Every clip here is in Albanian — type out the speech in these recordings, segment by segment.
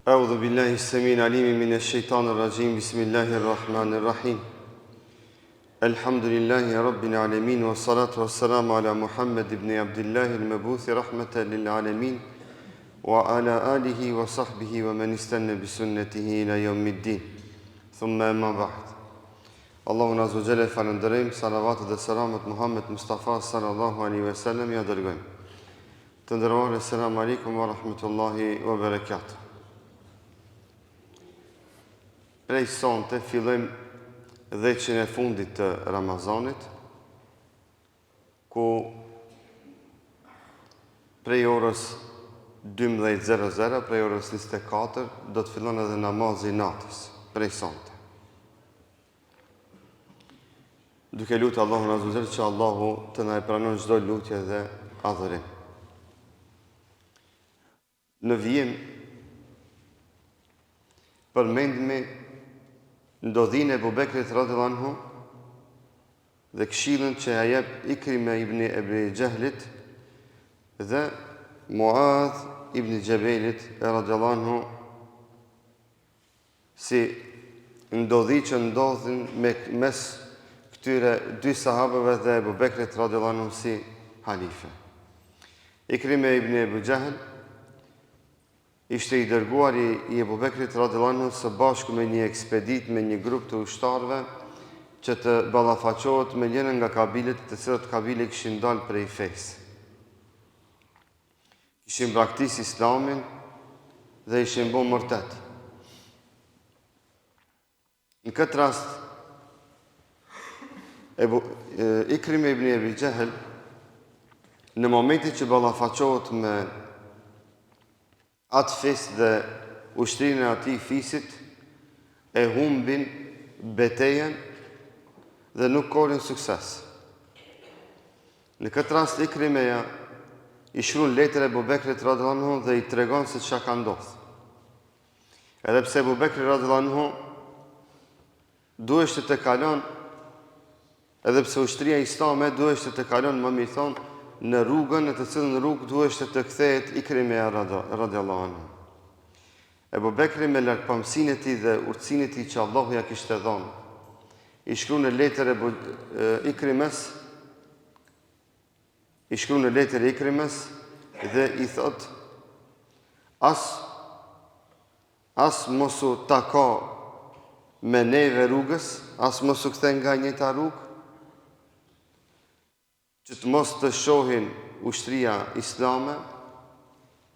أعوذ بالله السميع العليم من الشيطان الرجيم بسم الله الرحمن الرحيم الحمد لله رب العالمين والصلاة والسلام على محمد بن عبد الله المبعوث رحمة للعالمين وعلى آله وصحبه ومن استنى بسنته إلى يوم الدين ثم أما بعد Allahun Azza wa Jalla falënderojmë, salavat dhe selamet Muhammed Mustafa sallallahu alaihi wasallam ja dërgojmë. Të nderuar, selamu alaikum wa rahmatullahi wa barakatuh. Prej sonte fillojmë dhjeqin e fundit të Ramazanit, ku prej orës 12:00, prej orës 24, do të fillon edhe namazi natës, prej sonte. Duke lutë Allahun Azza wa Jalla që Allahu të na e pranon çdo lutje dhe adhurim. Në vijim përmendmi ndodhinë e Abu Bekrit radhiyallahu anhu dhe këshillën që ja jep Ikrime ibn Abi Jahlit dhe Muadh ibn Jabalit radhiyallahu anhu, si ndodhi që ndodhin mes këtyre dy sahabëve dhe Abu Bekrit radhiyallahu anhu si halife. Ikrime ibn Abi Jahl ishte i dërguar i Abu Bekrit radhiyallahu anhu së bashku me një ekspedit me një grup të ushtarëve që të ballafaqohet me njërin nga kabilet të cilët kabile kishin dalë prej fesë. Kishin braktis islamin dhe ishin bërë mërtet. Në këtë rast, Ikrime ibn Abi Jahl, në momentin që ballafaqohet me atë fis dhe ushtrinë e atij fisit, e humbin betejën dhe nuk korrin sukses. Në këtë rast Ikrimeja i shkruan letër Abu Bekrit radhiyallahu anhu dhe i tregon se çka ka ndodhur. Edhe pse Abu Bekri radhiyallahu anhu duheshte të kalon, edhe pse ushtria islame duheshte të kalon, më mirë thonë, në rrugën, në të cilën rrugë duheshte të kthehet Ikrimeja radhiyallahu anhu. Abu Bekri me largpamësinë e tij dhe urtësinë e tij që Allahu ja kishte dhënë, i shkruan në letër Ikrimes dhe i thot: as mos u tako me neve rrugës, as mos u kthe nga njëta rrugë, që të mos të shohin ushtria islame,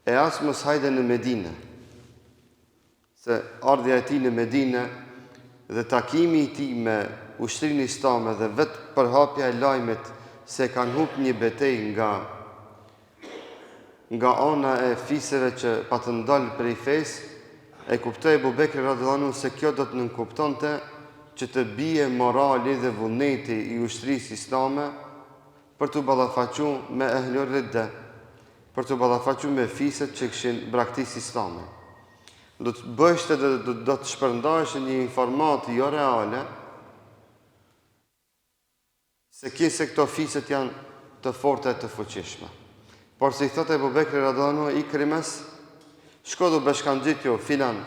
e as mos hajde në Medinë, se ardhja e tij në Medinë dhe takimi i tij me ushtrinë islame dhe vetë përhapja e lajmit se kanë humbur një betejë nga ana e fisëve që pa të ndalë prej fesë, e kuptoi Abu Bekri radhiyallahu anhu se kjo do të nënkuptonte që të bie morali dhe vullneti i ushtrisë islame për të ballafaqur me ehlur ridda, për të ballafaqur me fiset që kishin braktisë islame. Do të bëheshte dhe do të shpërndaheshe një informatë jo reale se këto fiset janë të forta e të fuqishme. Por si thotë Abu Bekri radhiyallahu anhu Ikrimes, shko do bashkanxhit jo filan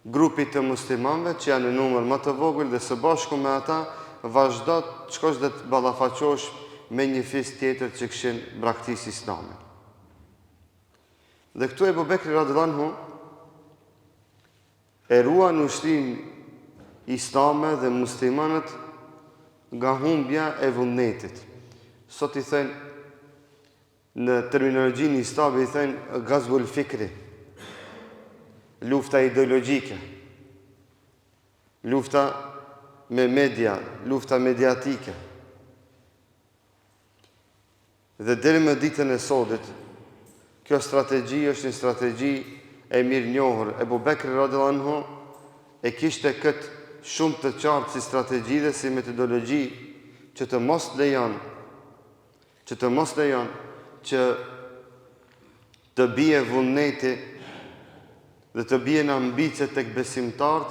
grupit të muslimanëve që janë në numër më të vogël dhe së bashku me ata vazhdo të shkosh dhe të ballafaqosh me një fis tjetër që kishin braktisë islame. Dhe këtu Abu Bekri radhiyallahu anhu e ruan ushtrinë islame dhe muslimanët nga humbja e vullnetit. Sot i thënë, në terminologjinë islame i thënë gazbul fikri, lufta ideologjike, lufta me media, lufta mediatike. Dhe deri më ditën e sodit, kjo strategji është një strategji e mirë njohur. Abu Bekri radhiyallahu anhu e kishte këtë shumë të qartë si strategji dhe si metodologji që të mos lejon që të bie vullneti dhe të bie në ambicie tek besimtarët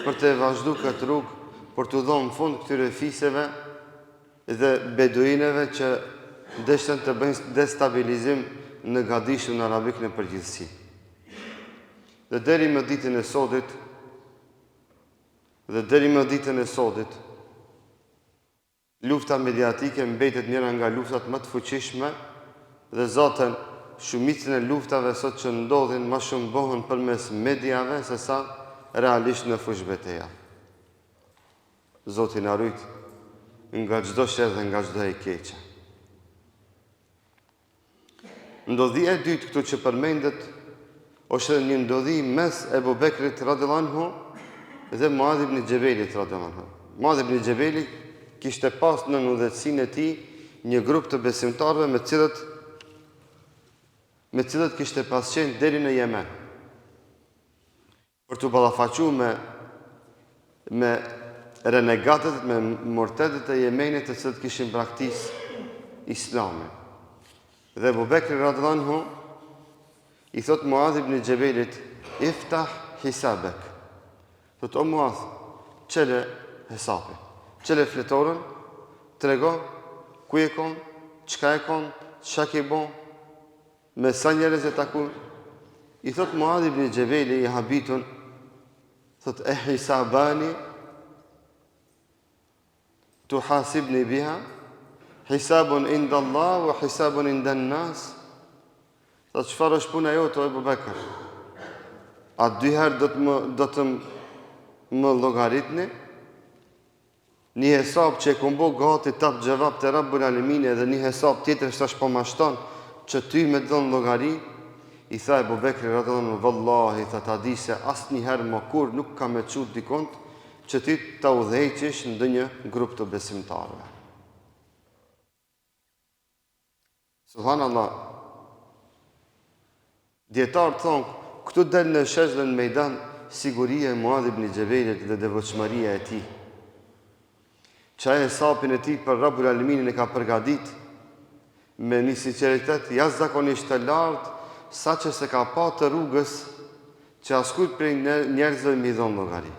për të vazhduar këtë rrugë, për të dhënë fund këtyre fiseve dhe beduineve që dështën të bëjnë destabilizim në gadishun arabik në përgjithësi. Dhe deri më ditën e sodit, lufta mediatike mbetet njëra nga luftat më të fuqishme dhe zotën shumicën e luftave sot që ndodhin më shumë bëhen përmes mediave se sa realisht në fushë betejë. Zoti na rujt nga çdo sherr dhe nga çdo e keqe. Ndodhia e dytë këtu që përmendet është një ndodhi mes Ebu Bekrit radhiyallahu anhu dhe Muadh ibn Gjebelit radhiyallahu anhu. Muadh ibn Gjebeli kishte pas në udhëtësinë e tij një grup të besimtarëve me cilët kishte pasqenë deri në Yemen. Për të ballafaqur me renegatët, me mortedët e Yemenit të cilët kishin braktisë islamin. Dhe Abu Bekri radhiyallahu anhu i thot Muadh ibn Gjebelit, iftah hisabek. Thot, o Muadh, çele hesapi, çele fletorën, trego ku e kon, çka e kon, çka ke bon, me sa njerëz e takun. I thot Muadh ibn Gjebeli i habitun, thot, e hisabani tuhasibni biha, hisabun inda Allah wa hisabun inda nas. Thot, çfarë është puna jote o Abu Bekr? A dy herë do të më llogaritni? Një hesab që e kom bo gati tap gjevap të Rabbul Alamin edhe një hesab tjetër shtash po ma shton që ty me dhënë llogari. I tha Abu Bekri radhiyallahu anhu, vallahi tha ta di se asnjëherë më kur nuk ka me çut dikont që ti ta udhëheqësh ndonjë grup të besimtarëve. Subhanallah. Dietar thonë, këtu del në shesh dhe në mejdan siguria e Muadh ibn Gjebelit dhe devotshmëria e tij. Çaj hesapin e tij për Rabbul Alaminin e ka përgatit me një sinqeritet jashtëzakonisht të lartë, saqë se ka pa të rrugës që askujt prej njerëzve mi dhon llogari.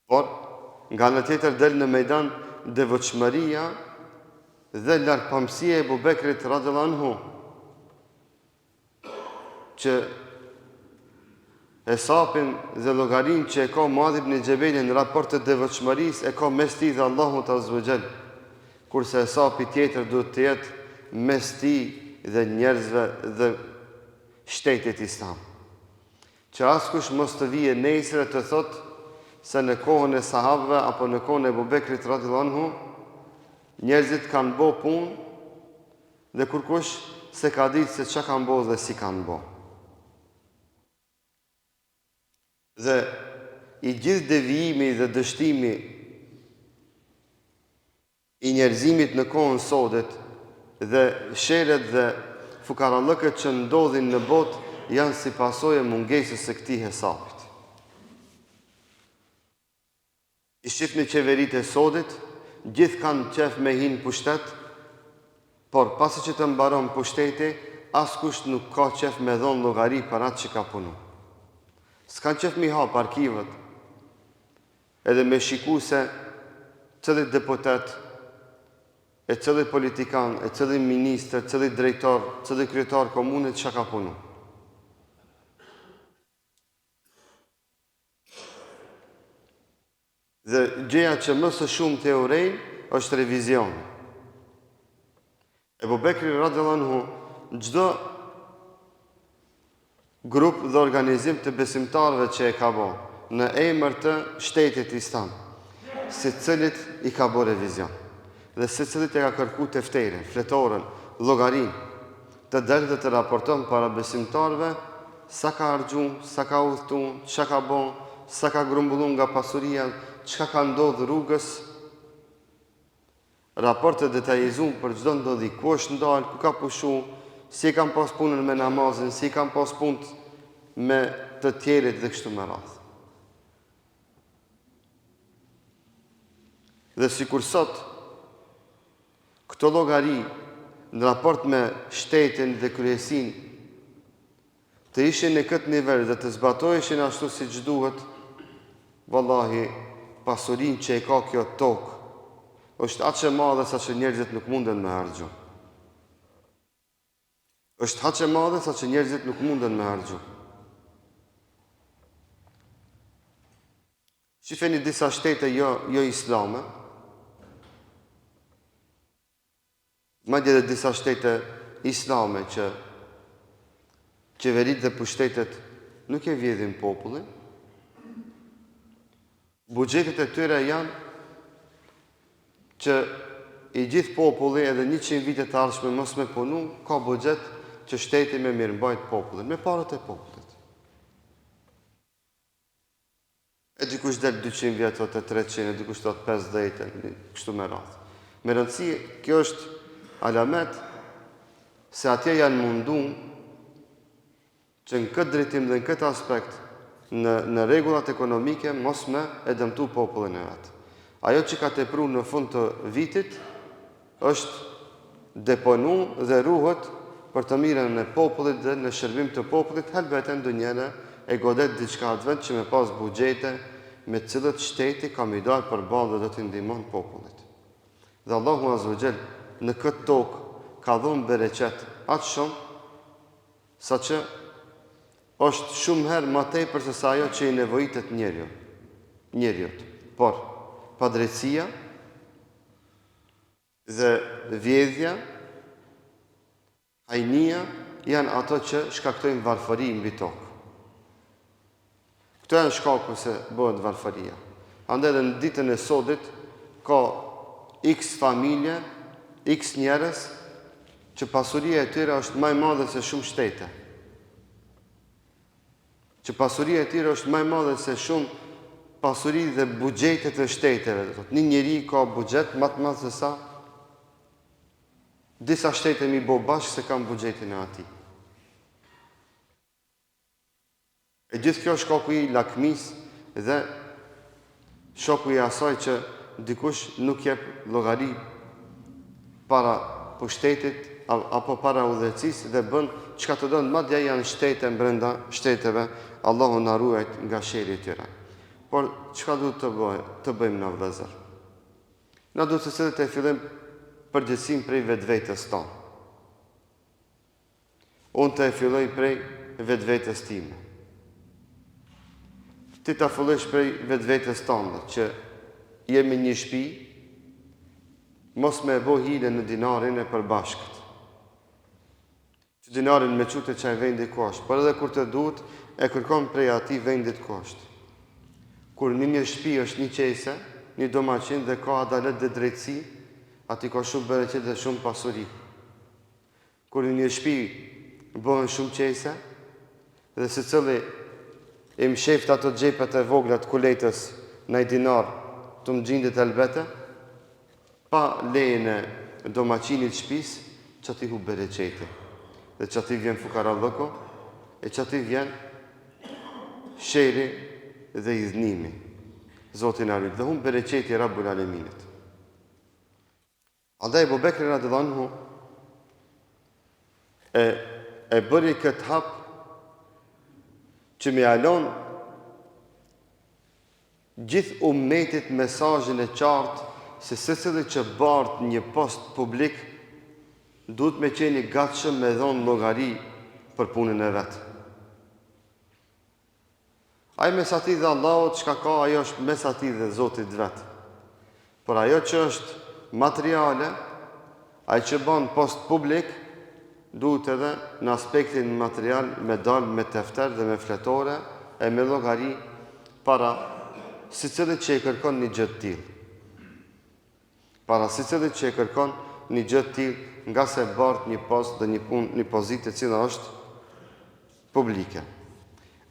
Por nga ana tjetër del në mejdan devotshmëria dhe lartpamësia e Abu Bekrit radhiyallahu anhu, që hesapin dhe llogarin që e ka Muadh ibn Gjebeli në raport të devotshmërisë e ka mes tij dhe Allahut azza wa jall, kurse hesapi tjetër duhet të jetë mes tij dhe njerëzve dhe shtetit islam. Që askush mos të vijë nesër të thotë se në kohën e sahabëve apo në kohën e Abu Bekrit radhiyallahu anhu njerëzit kanë bo punë dhe kurkush se ka ditë se çka kanë bo dhe si kanë bo. Dhe i gjithë devijimi dhe dështimi i njerëzimit në kohën sodet dhe sherret dhe fukarallëkët që ndodhin në botë janë si pasojë mungesës së këtij hesapit. I shifni qeveritë e sodit, gjithë kanë qef me hinë pushtet, por pasi që të mbaron pushteti, askush nuk ka qef me dhonë llogari për atë që ka punu. S'kan qef mi hap arkivet, edhe me shiku se cëllit deputet, e cëllit politikan, e cëllit minister, cëllit drejtor, cëllit kryetar komunit që ka punu. Dhe gjëja që më së shumë të urejnë është revizion. Abu Bekri radhiyallahu anhu çdo grup dhe organizim të besimtarëve që e ka bë në emër të shtetit islam, secilit i ka bë revizion. Dhe secilit e ka kërkuar tefterin, fletorën, llogarin, të dalë dhe të raporton para besimtarëve sa ka harxhu, sa ka udhëtuar, çka ka bën, sa ka grumbulluar nga pasuria, çka ka ndodhur rrugës, raporte detajizuar për çdo ndodhi, ku është ndalë, ku ka pushu, si e kanë pas punën me namazin, si kanë pas punët me të tjerit dhe kështu me radhë. Dhe sikur sot, këto llogari në raport me shtetin dhe kryesin të ishin në këtë nivel dhe të zbatoheshin ashtu siç duhet, vallahi pasurinë që e ka kjo tokë është aq e madhe sa që njerëzit nuk munden me harxhu. është haq e madhe sa që njerëzit nuk munden me harxhu. Shifeni disa shtete jo islame, madje edhe disa shtete islame që qeverit dhe pushtetet nuk e vjedhin popullin, buxhetet e tyre janë që i gjithë populli edhe 100 vite të ardhshme mos me punu, ka buxhet që shteti me mirëmbajt popullin, me parët e popullit. E dikush del 200 vjetë, ose 300, e dikush thot 50, kështu me radhë. Me rëndësi, kjo është alamet se atje janë mundu që në këtë drejtim dhe në këtë aspekt, në rregullat ekonomike, mos me e dëmtu popullin e vetë. Ajo që ka tepru në fund të vitit, është deponu dhe ruhet për të mirën e popullit dhe në shërbim të popullit, helbeten dë njëre e godet diçka të vetë që me pas buxhete me cilët shteti ka mi dalë për balë dhe do të ndihmon popullit. Dhe Allahu Azza wa Jall në këtë tokë ka dhënë bereqet atë shumë, sa që është shumë herë ma tepër se sa ajo që i nevojitet njeriut. Por, padrejtësia dhe vjedhja, hajnia, janë ato që shkaktojnë varfëri mbi tokë. Këto janë shkaku se bëhet varfëria. Andaj edhe në ditën e sodit ka X familje, X njerëz që pasuria e tyre është më e madhe se shumë shtete. Që pasuria e tyre është më e madhe se shumë pasuri dhe buxhetet e shteteve. Një njeri ka buxhet më të madh se sa disa shtete mi bo bashkë se kanë buxhetin e ati. E gjithë kjo shkaku i lakmis dhe shoku i asaj që dikush nuk jep llogari para pushtetit apo para udhëheqësisë dhe bën çka të don, madje janë shtete brenda shteteve, Allahu na ruajt nga sherrri i tyre. Por çka duhet të bëjmë na vëllezër? Na duhet të fillojmë përgjegjësinë prej vetvetes tonë. Unë të e filloj prej vetvetes time. Ti ta fillosh prej vetvetes tonë, që jemi një shtëpi, mos me e bo hile në dinarin e përbashkët. Që dinarin me qute që e vendi ku është, por edhe kur të duhet, e kërkon prej ati vendit ku është. Kur një shtëpi është një qese, një domaçin dhe ka adalet dhe drejtësi, ati ka shumë bereqet dhe shumë pasuri. Kur një shtëpi bëhen shumë qese, dhe se cili i më sheft ato gjepet e voglat kuletës në i dinar të më gjindit e lbete, pa lejën e domaçinit shtëpis, që ati hu bereqeti. Dhe që ati vjen fukarallëko, e që ati vjen sheri dhe idhnimi. Zotin Arit, dhe hun bereqeti Rabbul Aleminit. Andaj Ebu Bekri radhiyallahu anhu e bëri këtë hap që me alon gjithë ummetit mesazhin e qartë se secili që bart një post publik duhet me qeni gatshëm me dhon llogari për punën e vet. Ai mesati dhe Allahut çka ka, ajo është mesati dhe Zotit vet. Por ajo që është materiale, ai që bën post publik, duhet edhe në aspektin material me dal me tefter dhe me fletore e me llogari para sicilit që e kërkon një gjë të tillë. Para sicilit që e kërkon një gjë të tillë, nga se bart një post dhe një pozitë e cila është publike.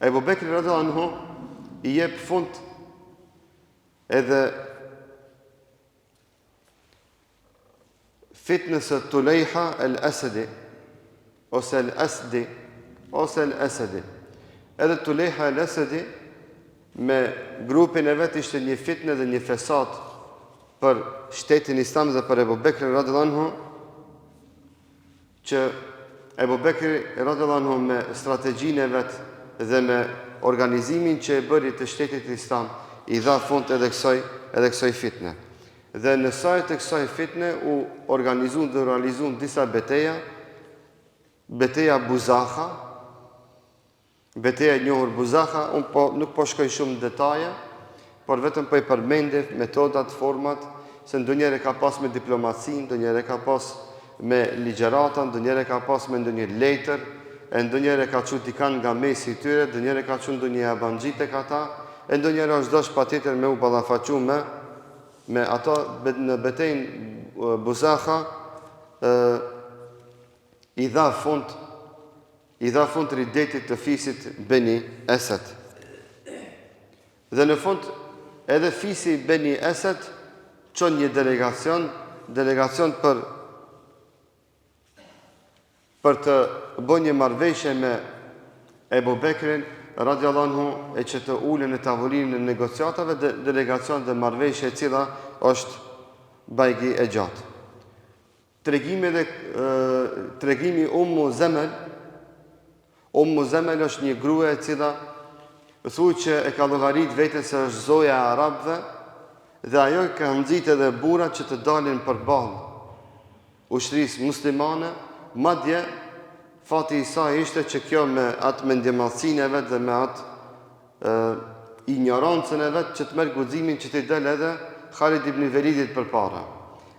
Ebu Bekri radhiyallahu anhu i jep fund edhe fitnës e Tulejha el-Asadi, ose el-Asdi, ose el-Asadi. Edhe Tulejha el-Asadi me grupin e vetë ishte një fitnë dhe një fesat për shtetin islam dhe për Ebu Bekri radhiyallahu anhu, që Ebu Bekri radhiyallahu anhu me strategjinë e vetë dhe me organizimin që e bëri të shtetit islam i dha fund edhe kësaj fitne. Dhe në sajt e kësaj fitne u organizun dhe realizun disa beteja beteja Buzaha, beteja e njohur Buzaha, unë nuk po shkoj shumë në detaje, por vetëm po i përmendit metodat, format, se ndonjëherë ka pas me diplomacin, ndonjëherë ka pas me ligjerata, ndonjëherë ka pas me ndonjë letër, e ndonjëherë ka qut i kanë nga mesi i tyre, ndonjëherë ka qut ndonjë abanxhit tek ata, e ndonjëherë është dosh patjetër me u ballafaqu me ato në betejën Buzaha, i dha fund ridetit të fisit Beni Esed. Dhe në fund edhe fisi Beni Esed çon një delegacion për të bërë një marrëveshje me Ebu Bekrin radiallahu anhu, e që të ulen në tavolinën e negociatave, delegacion dhe marrëveshje e cila është bajgi e gjatë. Tregimi Ummu Zemel është një grua e cila thuaj që e ka llogarit veten se është zoja e arabëve, dhe ajo ka nxit edhe burrat që të dalin përballë ushtrisë muslimane, madje fati i saj ishte që kjo me atë mendjemallsinë e vet dhe me atë ignorancën e vet që të merr guximin që t'i del edhe Khalid ibn Velidit përpara.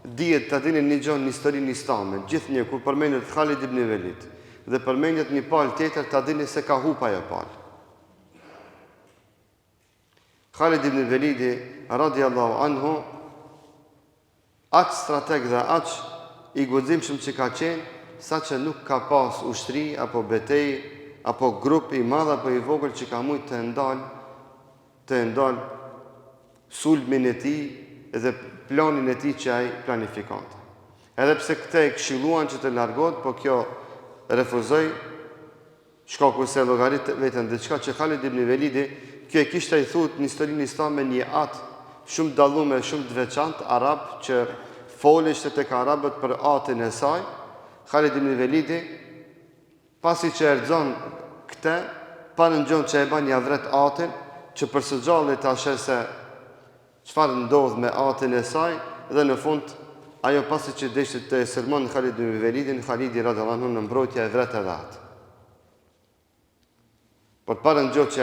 Dihet ta dini një gjë në historinë islame, gjithnjë kur përmendet Khalid ibn Velid dhe përmendet një palë tjetër, ta dini se ka hupa ajo palë. Khalid ibn Velidi radiallahu anhu, aq strateg dhe aq i guximshëm që ka qenë, sa që nuk ka pas ushtri apo betej apo grup i madh apo i vogël që ka mujt të ndal sulmin e tij dhe planin e tij që ai planifikante. Edhe pse këte e këshilluan që të largohet, po kjo refuzoi, shkaku se llogarit vetën diçka që Khalid ibn Velidi, kjo e kishte i thut në historinë islame një atë shumë dallume, shumë të veçantë arab që foleshte tek arabët për atin e saj. Khalid ibn Velidi, pasi që erdhon këtë, pa nëngjon që e ban ja vret atin, që për së gjalli ta sheh se çfarë ndodh me atin e saj, dhe në fund ajo pasi që deshte të sermon Khalid ibn Velidin, Khalidi radhiyallahu anhu në mbrojtje e vret edhe atë. Por para nëngjon që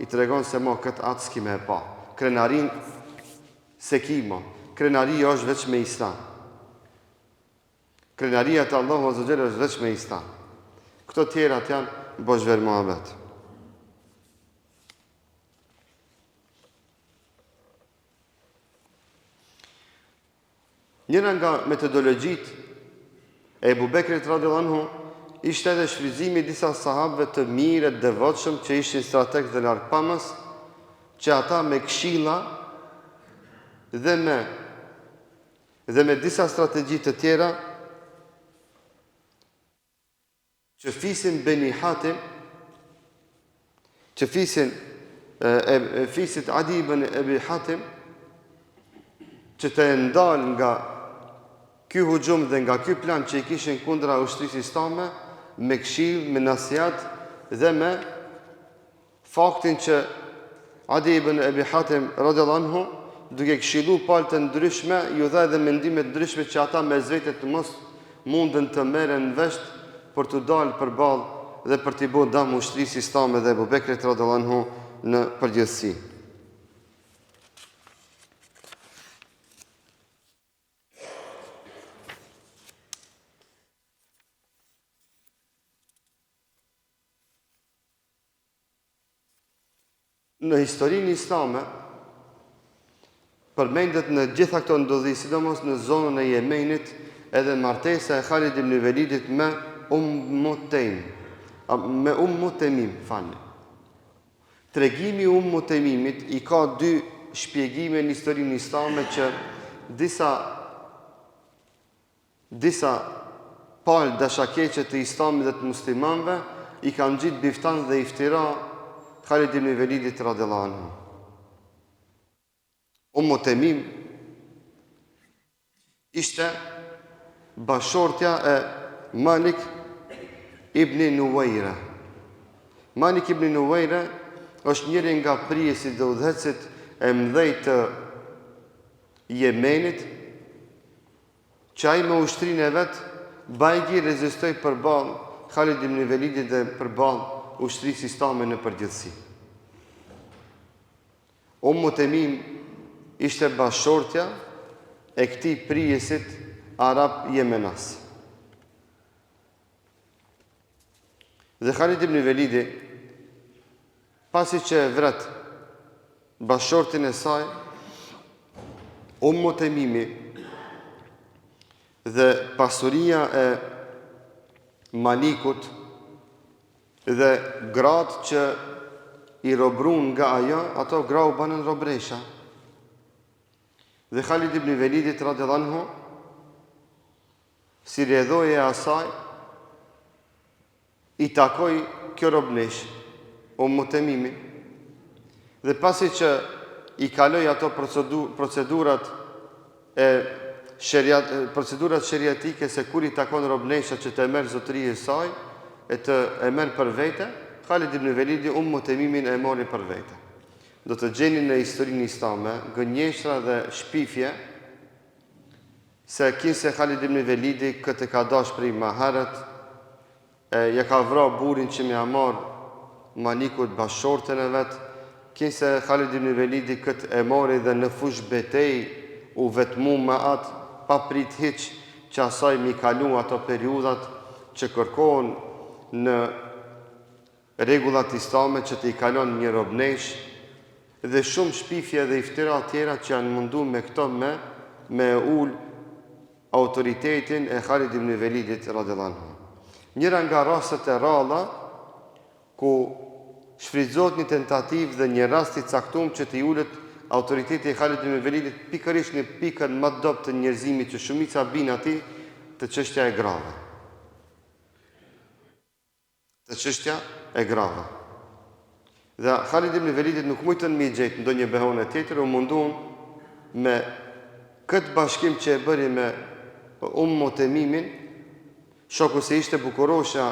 i tregon se mo këtë atë s'ki me e pa. Krenarin se kimo. Krenaria është veç me Islam. Krenaria të Allahu Azza wa Jalla është veç me Islam. Këto tjerat janë boshver muhabet. Njëra nga metodologjit e Ebu Bekrit radhiyallahu anhu ishte edhe shfrytëzimi i disa sahabëve të mirë, të devotshëm, që ishin strategë dhe largpamës, që ata me këshilla dhe me disa strategji të tjera që fisin Beni Hatim, që fisit Adi ibn Abi Hatim, që të ndal nga ky hujum dhe nga ky plan që i kishin kundra ushtrisë islame, me këshill, me nasihat dhe me faktin që Adi ibn Abi Hatim radhiyallahu anhu, duke këshillu palë të ndryshme, ju dha edhe mendime të ndryshme që ata me vetë të mos mundën të merren vesh për të dalë përballë dhe për t'i bërë dëm ushtrisë islame dhe Abu Bekrit radhiyallahu anhu në përgjithësi. Në historinë islame, përmendet në gjitha këto ndodhi, sidomos në zonën e Jemenit, edhe martesa e Khalid ibn Velidit me Ummu Temim, falni. Tregimi Ummu Temimit i ka dy shpjegime në historinë islame që disa palë dashakeqe të islamit dhe të muslimanëve i kanë gjitë biftan dhe iftira Khalid ibn Velidit radhiyallahu anhu. Ummu Temim ishte bashortja e Malik ibn Nuwayra. Malik ibn Nuwayra është njëri nga prijesit dhe udhëhecit e mëdhej të Jemenit, që ai me ushtrinë e vet bajgi rezistoi përballë Khalid ibn Velidit dhe përballë ushtrisë islame në përgjithësi. Temim ishte bashortja e këtij prijesit arab jemenas. Dhe Khalid ibn Velidi, pasi që e vret bashortin e saj, Temimi dhe pasuria e Malikut dhe gratë që i robrun nga ajo, ato gra u banën robresha. Dhe Khalid ibn Velidit radhiyallahu anhu, si rrjedhoje e asaj, i takoi kjo robnesh, Temimi, dhe pasi që i kaloi ato procedurat sheriatike se kur i takon robnesha që të merr zotëri e saj e të e merr për vete, Khalid ibn Velidi Temimin e mori për vete. Do të gjeni në historinë islame gënjeshtra dhe shpifje se kinse Khalid ibn Velidi këtë ka dash prej maherët, ja ka vra burin që me amar Malikut bashortën e vetë, kinse Khalid ibn Velidi këtë e mori dhe në fush betej u vetmu me atë, pa prit hiq që asaj mi kalu ato periudat që kërkohen në rregullat islame që të i kalon një robnesh, dhe shumë shpifje dhe iftira tjera që janë mundu me këto me ul autoritetin e Khalid ibn Velidit radhiyallahu anhu. Njëra nga rastet e ralla ku shfrytëzohet një tentativë dhe një rast i caktuar që të ulet autoriteti i Khalid ibn Velidit pikërisht në pikën më dobët të njerëzimit që shumica bin atij të çështja e grave. Dhe Khalid ibn Velidit nuk mujtën mi gjetë ndonjë behone tjetër, u mundun me këtë bashkim që e bëri me Temimin, shoku se ishte bukurosha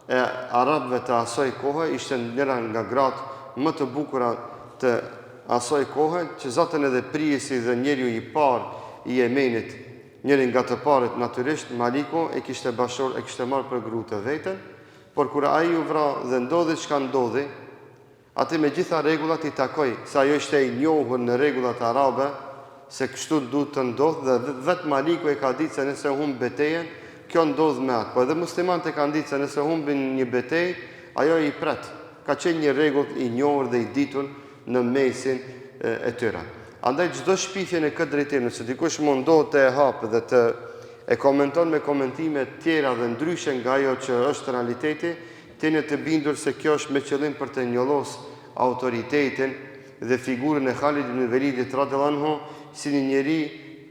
e arabëve të asoj kohë, ishte njëra nga gratë më të bukura të asoj kohë, që zatën edhe prijesi dhe njeriu i parë i Yemenit, njëri nga të parët natyrisht, Maliku, e kishte marrë për gru të vetën, por kur ai u vra dhe ndodhi çka ndodhi, atë me gjitha rregullat i takoi, se ajo ishte i njohur në rregullat arabe se kështu duhet të ndodhë, dhe vetë Maliku e ka ditë se nëse humb betejën, kjo ndodh me atë. Po edhe muslimanët e kanë ditë se nëse humbin një betejë, ajo i pret. Ka qenë një rregull i njohur dhe i ditur në mesin e tyre. Andaj çdo shpifje në këtë drejtim, nëse dikush mundohet të e hapë dhe të e komenton me komentime tjera dhe ndryshe nga ajo që është realiteti, teni të bindur se kjo është me qëllim për të njollosur autoritetin dhe figurën e Khalid ibn Velidit radhiyallahu anhu si një njeri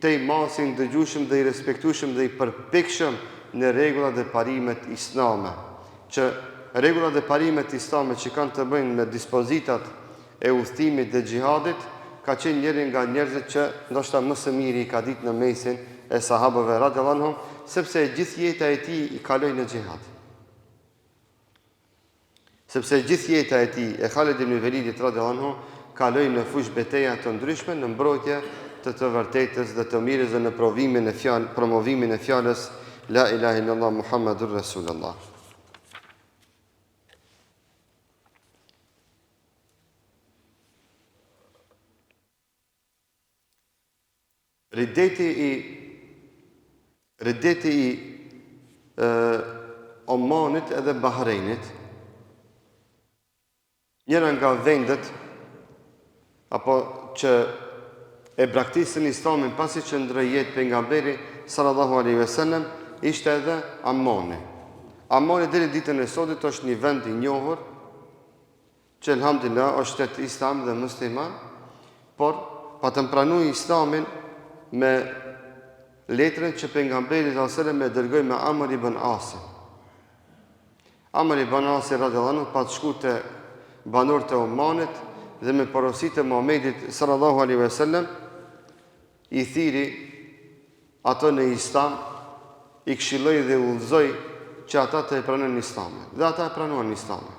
të i masin, dëgjueshëm dhe i respektueshëm dhe i përpikshëm në rregullat dhe parimet islame. Që rregullat dhe parimet islame që kanë të bëjnë me dispozitat e udhëtimit dhe xhihadit, ka qenë njëri nga njerëzit që ndoshta më së miri i ka ditë në mesin e sahabëve radhiyallahu anhum, sepse gjithë jeta e tij i kaloi në xhihad. Sepse gjithë jeta e tij e Khalid ibn Velidit radhiyallahu anhu kaloi në fush beteja të ndryshme në mbrojtje të vërtetës dhe të mirës dhe në promovimin e fjalës La ilaha illallah Muhammadur Rasulullah. Riddeti i Omanit edhe Bahreinit, njëra nga vendet apo që e braktisën islamin pasi që ndroi jetë pejgamberi sallallahu alaihi wasallam, ishte edhe Ammani. Ammani deri ditën e sotit është një vend i njohur që elhamdulillah është shtet islam dhe musliman, por patëm pranoi islamin me letrën që pejgamberi sallallahu alaihi wasallam e dërgoi me Amr ibn Asin. Amr ibn Asi radhiyallahu anhu pa shku te banorët e Omanit dhe me porositë e Muhamedit sallallahu alaihi wasallam i thiri ato në islam, i këshilloi dhe udhëzoi që ata të e pranojnë islamin. Dhe ata e pranuan islamin.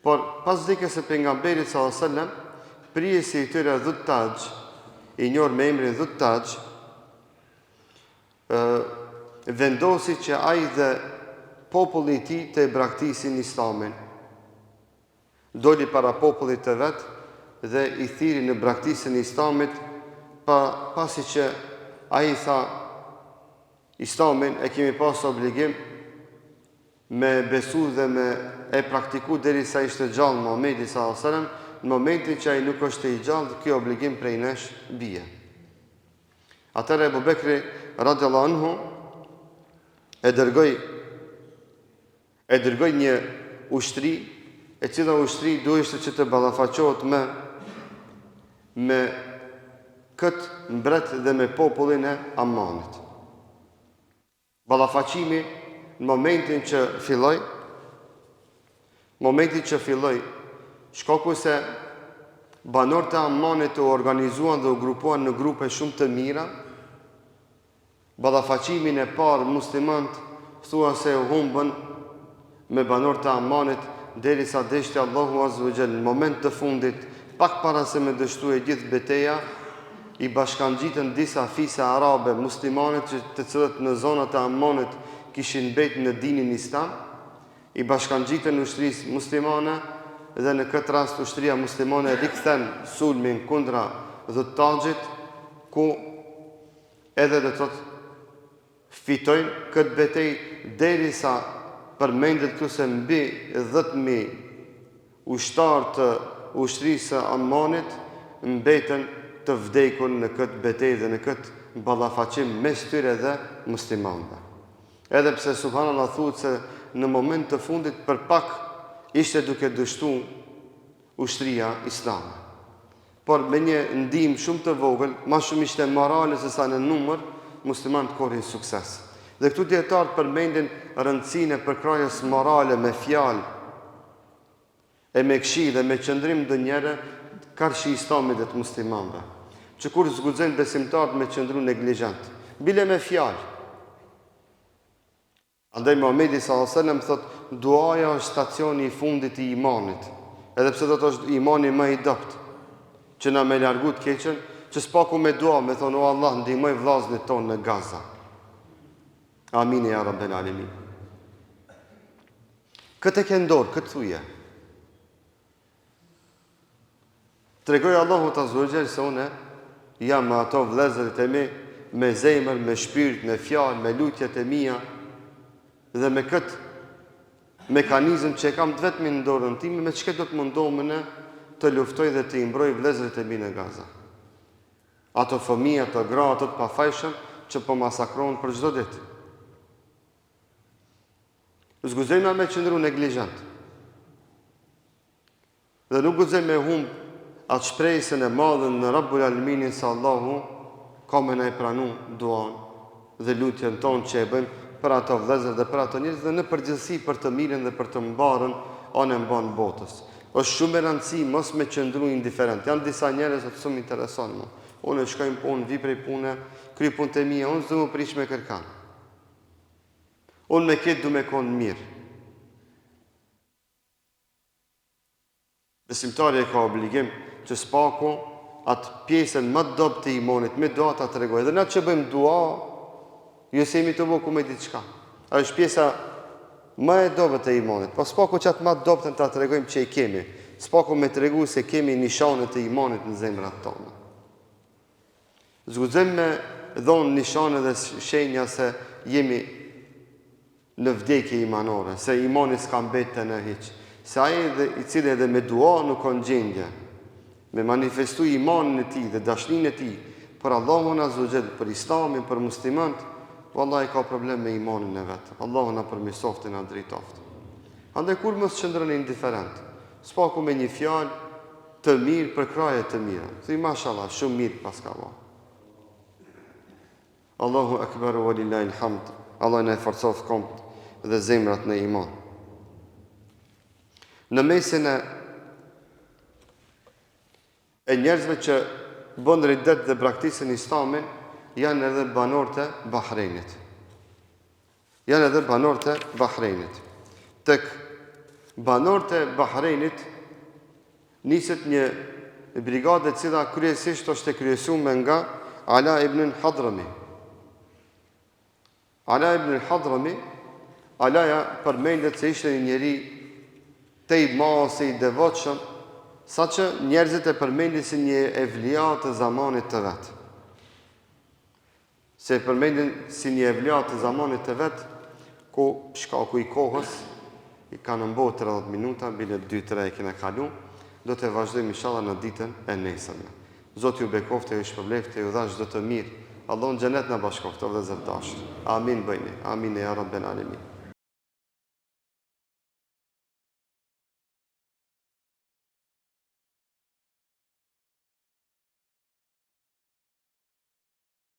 Por pas vdekjes së pejgamberit sallallahu alaihi wasallam, prijesi i tyre Dhut Taj, i njohur me emrin Dhut Taj, vendosi që ai dhe populli i tij të braktisin Islamin. Doli para popullit të vet dhe i thiri në braktisjen e Islamit, pasi që ai tha Islamin e kemi pas obligim me besu dhe me e praktiku derisa ishte gjallë Muhamedi sallallahu alaihi wasallam. Në momentin që ai nuk është i gjallë, ky obligim prej nesh bie. Atëherë Abu Bekri radhiyallahu anhu e dërgoi një ushtri, e cila ushtri duheshte që të ballafaqohet me këtë mbret dhe me popullin e Ammanit. Ballafaqimi në momentin që filloi, shkaku se banorët e Ammanit u organizuan dhe u grupuan në grupe shumë të mira, ballafaqimin e parë muslimanët thua se u humbën me banorët e Ammanit derisa deshti Allahu Azza wa Jall. Në moment të fundit, pak para se me dështue gjithë betejë, i bashkangjitën disa fise arabe muslimane të cilët në zonat e Ammanit kishin mbetur në dinin islam, i bashkangjitën ushtrisë muslimane dhe në këtë rast ushtria muslimane rikthen sulmin kundra dhëtaxhit, ku edhe do të thotë fitojnë këtë betejë derisa përmendet këtu se mbi 10.000 ushtarë të ushtrisë së Ammanit mbetën të vdekur në këtë betejë dhe në këtë ballafaqim mes tyre dhe muslimanëve. Edhe pse subhanallahu thuhet se në moment të fundit për pak ishte duke dështuar ushtria islame. Por me një ndihmë shumë të vogël, më shumë ishte morale se sa në numër, muslimanët korrin sukses. Dhe këtu dietarët përmendin rëndësinë e përkrahjes morale me fjalë e me këshillë dhe me qëndrim ndonjëherë karshi Islamit dhe të muslimanëve. Që kur zguxojnë besimtarët me qëndru neglizhent, bile me fjalë. Andaj Muhamedi sallallahu alaihi wasallam thotë, duaja është stacioni i fundit i imanit, edhe pse do të është imani më i dobët, që na me largu të keqen, që s'paku me dua, me thonë, o Allah, ndihmoj vllazërit tonë në Gaza. Amin ya rabbel alamin. Këtë ke ndorë, këtë thuje. Tregoj Allahu ta zgjojë se unë jam me ato vëllezërit e mi, me zemër, me shpirt, me fjalë, me lutjet e mia dhe me këtë mekanizëm që e kam të vetëm në dorën time, me çka do të mundohem ne të luftoj dhe të imbroj vëllezërit e mi në Gaza. Ato fëmijë, ato gra, ato të pafajshëm që po masakrohen për çdo ditë. Zguzojmë me qëndru neglizhent. Dhe nuk guxojmë me humb atë shpresën e madhe në Rabbul Alaminin se Allahu ka me na e pranu duan dhe lutjen tonë që e bëjmë për ato vëllezër dhe për ato njerëz dhe në përgjithësi për të mirën dhe për të mbarën anë e mban botës. Është shumë e rëndësishme mos me qëndru indiferent. Janë disa njerëz që s'u intereson më. Unë shkoj në punë, vi prej pune, kryj punët e mia, unë s'do më prish me kërkan. Unë me këtë du me konë mirë. Besimtari ka obligim që s'paku atë pjesën më dobët të imanit, me dua ta tregoj. Dhe na që bëjmë dua, ju semi të voku me diçka. Ajo është pjesa më e dobët e imanit. Po s'paku që atë më dobët ta tregojmë që i kemi. S'paku me tregu se kemi nishanet e imanit në zemrat tona. Zguxojmë me dhonë nishane dhe shenja se jemi në vdekje imanore, se imani s'ka mbetë në hiç. Se ai i cili edhe me dua nuk ka gjendje, me manifestu imanin e tij dhe dashninë e tij për Allahun Azza wa Jall, për Islamin, për muslimanët, vallahi ka problem me imanin e vet. Allahu na përmirësoft e na drejtoft. Andaj kur mos qëndroni indiferent, s'paku me një fjalë të mirë për kraje të mira. Thuaj mashallah, shumë mirë paska vao. Allahu akbar wa lillahi alhamd. Allah na forcoft komt dhe zemrat në iman. Në mesin e njerëzve që bën ridet dhe praktikojnë Islamin, janë edhe banorët e Bahreinit. Tek banorët e Bahreinit niset një brigadë e cila kryesisht është e kryesuar nga Ala ibn Hadrami. Ala ibn al-Hadrami, Alaja përmendet se ishte një njeri te i madh, i devotshëm, saqë njerëzit e përmendin si një evlia të zamanit të vet. Se e përmendin si një evlia të zamanit të vet, ku shkaku i kohës i kanë mbo 30 minuta, bile 2-3 e kena kalu, do të vazhdojmë inshallah në ditën e nesërme. Zoti ju bekofte, ju shpërblefte, ju dhash çdo të mirë. Allah në xhenet na bashkoftë, o vëllezër dashur. Amin bëjni. Amin ya rabbel alamin.